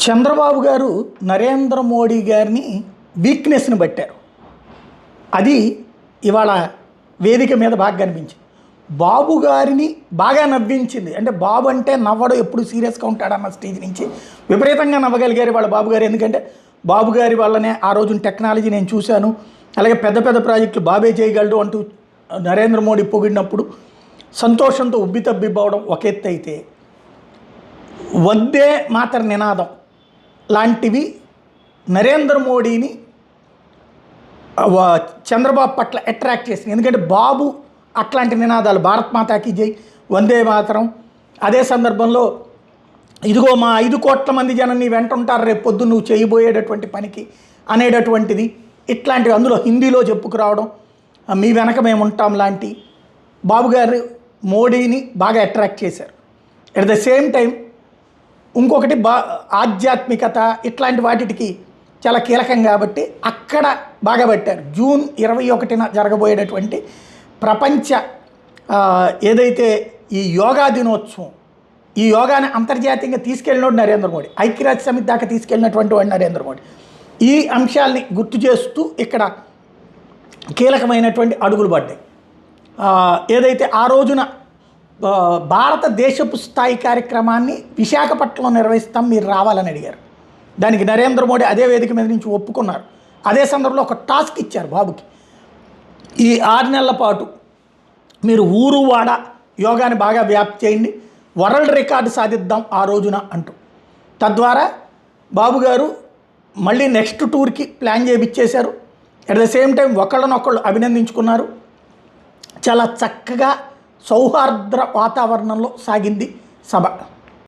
చంద్రబాబు గారు నరేంద్ర మోడీ గారిని వీక్నెస్ని బట్టారు. అది ఇవాళ వేదిక మీద బాగా కనిపించింది. బాబు గారిని బాగా నవ్వించింది. అంటే బాబు అంటే నవ్వడం ఎప్పుడు సీరియస్గా ఉంటాడన్న స్టేజ్ నుంచి విపరీతంగా నవ్వగలిగారు వాళ్ళ బాబు గారు. ఎందుకంటే బాబు గారి వల్లనే ఆ రోజున టెక్నాలజీ నేను చూశాను, అలాగే పెద్ద పెద్ద ప్రాజెక్టులు బాబే చేయగలడు అంటూ నరేంద్ర మోడీ పొగిడినప్పుడు సంతోషంతో ఉబ్బితబ్బిబ్బవడం ఒక ఎత్తు అయితే, వందే మాతర నినాదం లాంటివి నరేంద్ర మోడీని చంద్రబాబు పట్ల అట్రాక్ట్ చేసింది. ఎందుకంటే బాబు అట్లాంటి నినాదాలు భారత్ మాతాకి జై, వందే మాతరం, అదే సందర్భంలో ఇదిగో మా 5 కోట్ల మంది జనం నీ వెంట ఉంటారు రేపు పొద్దు నువ్వు చేయబోయేటటువంటి పనికి అనేటటువంటిది, ఇట్లాంటివి అందులో హిందీలో చెప్పుకురావడం, మీ వెనక మేము ఉంటాం లాంటి బాబు గారు మోడీని బాగా అట్రాక్ట్ చేశారు. అట్ ద సేమ్ టైం ఇంకొకటి ఆధ్యాత్మికత ఇట్లాంటి వాటికి చాలా కీలకం కాబట్టి అక్కడ బాగా పెట్టారు. జూన్ 21న జరగబోయేటటువంటి ప్రపంచ ఏదైతే ఈ యోగా దినోత్సవం, ఈ యోగాని అంతర్జాతీయంగా తీసుకెళ్ళినోడు నరేంద్ర మోడీ, ఐక్యరాజ్య సమితి దాకా తీసుకెళ్ళినటువంటి వాడు నరేంద్ర మోడీ. ఈ అంశాల్ని గుర్తు చేస్తూ ఇక్కడ కీలకమైనటువంటి అడుగులు పడ్డాయి. ఏదైతే ఆ రోజున భారతదేశపు స్థాయి కార్యక్రమాన్ని విశాఖపట్నంలో నిర్వహిస్తాం, మీరు రావాలని అడిగారు. దానికి నరేంద్ర మోడీ అదే వేదిక మీద నుంచి ఒప్పుకున్నారు. అదే సందర్భంలో ఒక టాస్క్ ఇచ్చారు బాబుకి, ఈ 6 నెలల పాటు మీరు ఊరు వాడ యోగాని బాగా వ్యాప్తి చేయండి, వరల్డ్ రికార్డు సాధిద్దాం ఆ రోజున అంటూ. తద్వారా బాబు గారు మళ్ళీ నెక్స్ట్ టూర్కి ప్లాన్ చేయించేశారు. అట్ ద సేమ్ టైం ఒకళ్ళనొకళ్ళు అభినందించుకున్నారు. చాలా చక్కగా సౌహార్ద్ర వాతావరణంలో సాగింది సభ.